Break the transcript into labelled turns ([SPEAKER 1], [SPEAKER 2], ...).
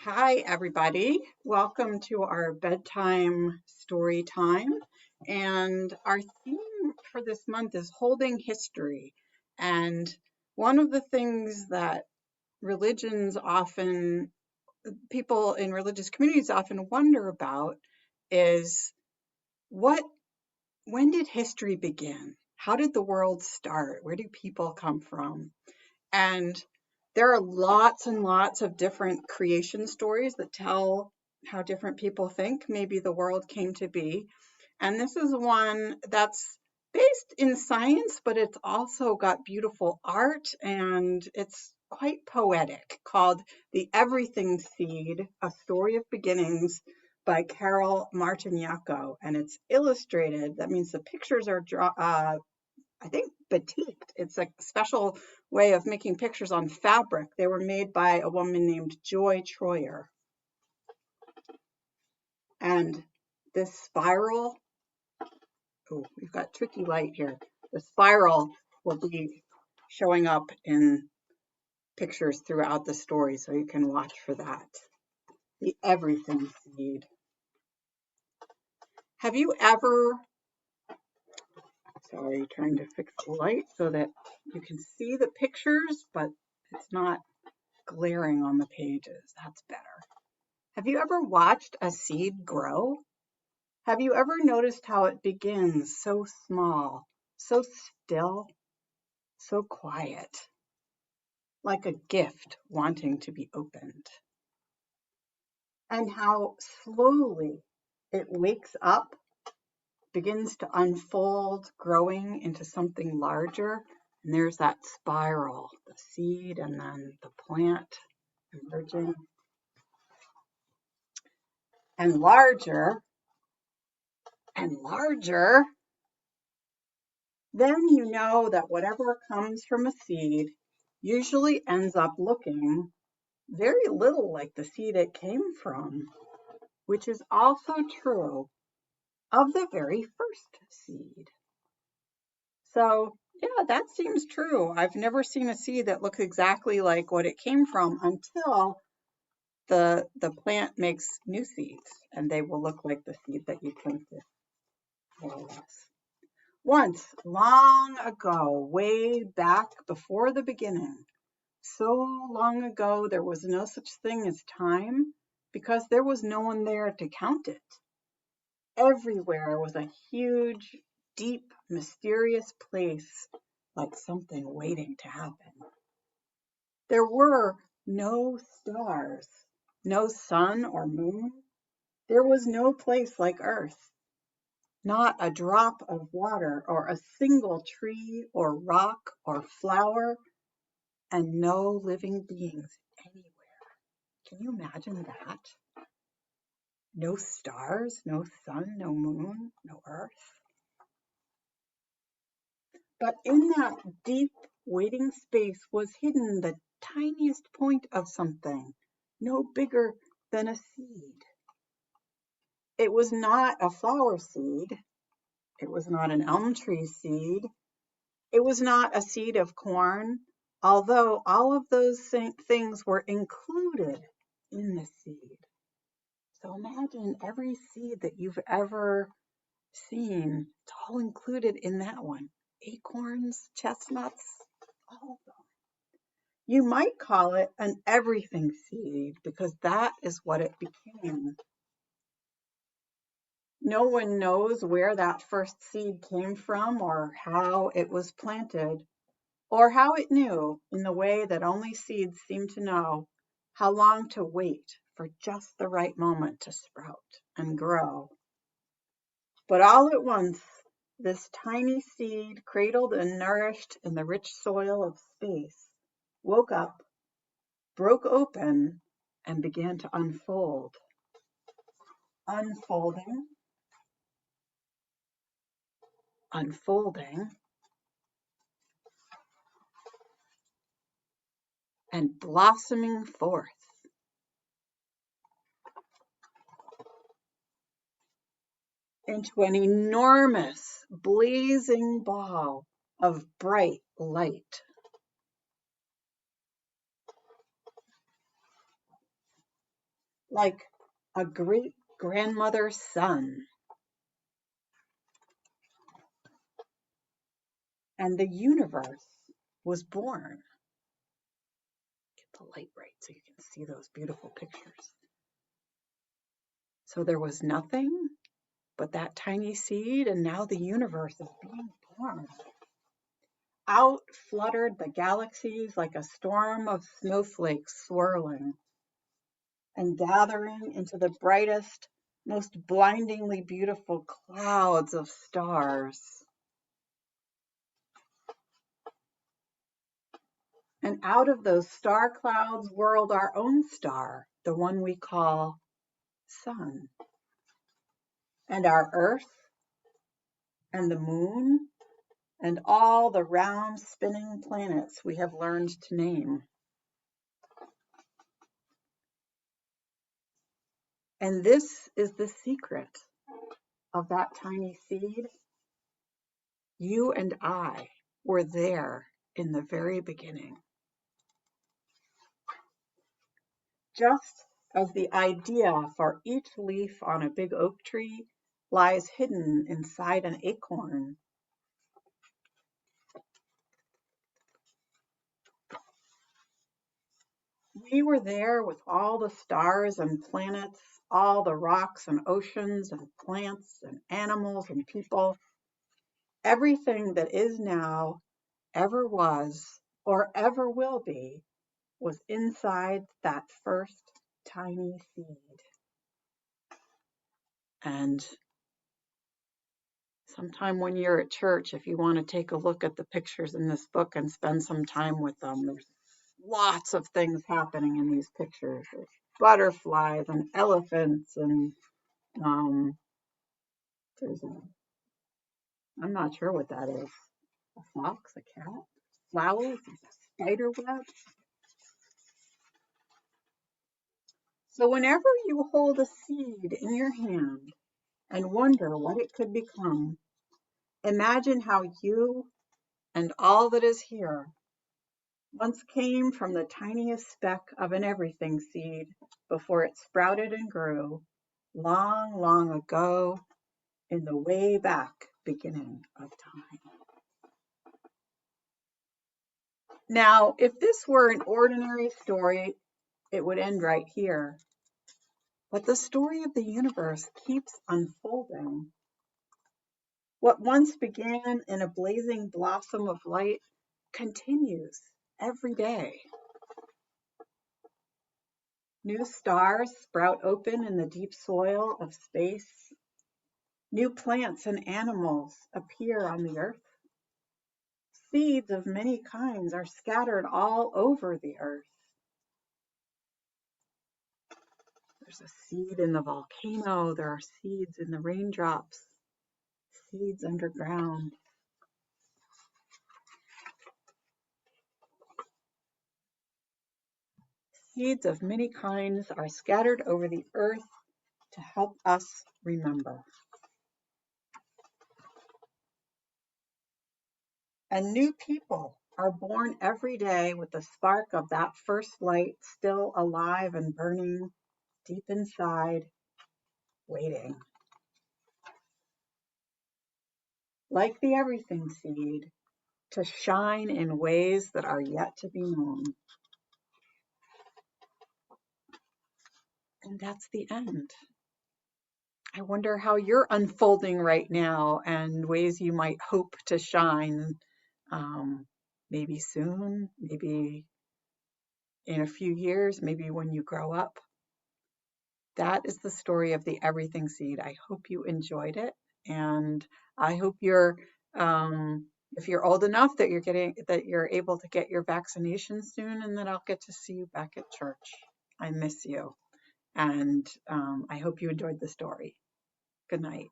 [SPEAKER 1] Hi, everybody. Welcome to our bedtime story time. And our theme for this month is holding history. And one of the things that religions often, people in religious communities often wonder about is what, when did history begin? How did the world start? Where do people come from? And there are lots and lots of different creation stories that tell how different people think maybe the world came to be. And this is one that's based in science, but it's also got beautiful art and it's quite poetic, called The Everything Seed, A Story of Beginnings by Carol Martignacco. And it's illustrated. That means the pictures are I think batiqued. It's a special way of making pictures on fabric. They were made by a woman named Joy Troyer. And this spiral, oh, we've got tricky light here. The spiral will be showing up in pictures throughout the story, so you can watch for that. The Everything Seed. Have you ever, sorry, trying to fix the light so that you can see the pictures, but it's not glaring on the pages. That's better. Have you ever watched a seed grow? Have you ever noticed how it begins so small, so still, so quiet, like a gift wanting to be opened? And how slowly it wakes up, begins to unfold, growing into something larger. And there's that spiral, the seed and then the plant emerging. And larger and larger, then you know that whatever comes from a seed usually ends up looking very little like the seed it came from, which is also true of the very first seed. So, yeah, that seems true. I've never seen a seed that looks exactly like what it came from until the plant makes new seeds, and they will look like the seed that you planted, more or less. Once, long ago, way back before the beginning, so long ago there was no such thing as time because there was no one there to count it. Everywhere was a huge, deep, mysterious place, like something waiting to happen. There were no stars, no sun or moon. There was no place like Earth. Not a drop of water or a single tree or rock or flower, and no living beings anywhere. Can you imagine that? No stars, no sun, no moon, no earth. But in that deep waiting space was hidden the tiniest point of something, no bigger than a seed. It was not a flower seed. It was not an elm tree seed. It was not a seed of corn, although all of those things were included in the seed. So imagine every seed that you've ever seen, it's all included in that one. Acorns, chestnuts, all of them. You might call it an everything seed because that is what it became. No one knows where that first seed came from or how it was planted, or how it knew, in the way that only seeds seem to know, how long to wait for just the right moment to sprout and grow. But all at once, this tiny seed, cradled and nourished in the rich soil of space, woke up, broke open, and began to unfold. Unfolding, unfolding, and blossoming forth into an enormous, blazing ball of bright light. like a great grandmother's son. And the universe was born. Get the light right so you can see those beautiful pictures. So there was nothing but that tiny seed, and now the universe is being born. Out fluttered the galaxies like a storm of snowflakes swirling and gathering into the brightest, most blindingly beautiful clouds of stars. And out of those star clouds whirled our own star, the one we call sun. And our earth and the moon and all the round spinning planets we have learned to name. And this is the secret of that tiny seed. You and I were there in the very beginning. Just as the idea for each leaf on a big oak tree lies hidden inside an acorn, we were there with all the stars and planets, all the rocks and oceans and plants and animals and people. Everything that is now, ever was, or ever will be, was inside that first tiny seed. And sometime when you're at church, if you want to take a look at the pictures in this book and spend some time with them, there's lots of things happening in these pictures. There's butterflies and elephants and there's I'm not sure what that is. A fox, a cat, flowers, a spider web. So whenever you hold a seed in your hand and wonder what it could become, imagine how you and all that is here once came from the tiniest speck of an everything seed before it sprouted and grew long, long ago in the way back beginning of time. Now, if this were an ordinary story, it would end right here. But the story of the universe keeps unfolding. What once began in a blazing blossom of light continues every day. New stars sprout open in the deep soil of space. New plants and animals appear on the earth. Seeds of many kinds are scattered all over the earth. There's a seed in the volcano. There are seeds in the raindrops, seeds underground. Seeds of many kinds are scattered over the earth to help us remember. And new people are born every day with the spark of that first light still alive and burning deep inside, waiting. Like the everything seed, to shine in ways that are yet to be known. And that's the end. I wonder how you're unfolding right now and ways you might hope to shine. Maybe soon, maybe in a few years, maybe when you grow up. That is the story of the everything seed. I hope you enjoyed it, and I hope if you're old enough that you're able to get your vaccination soon, and that I'll get to see you back at church. I miss you, and I hope you enjoyed the story. Good night.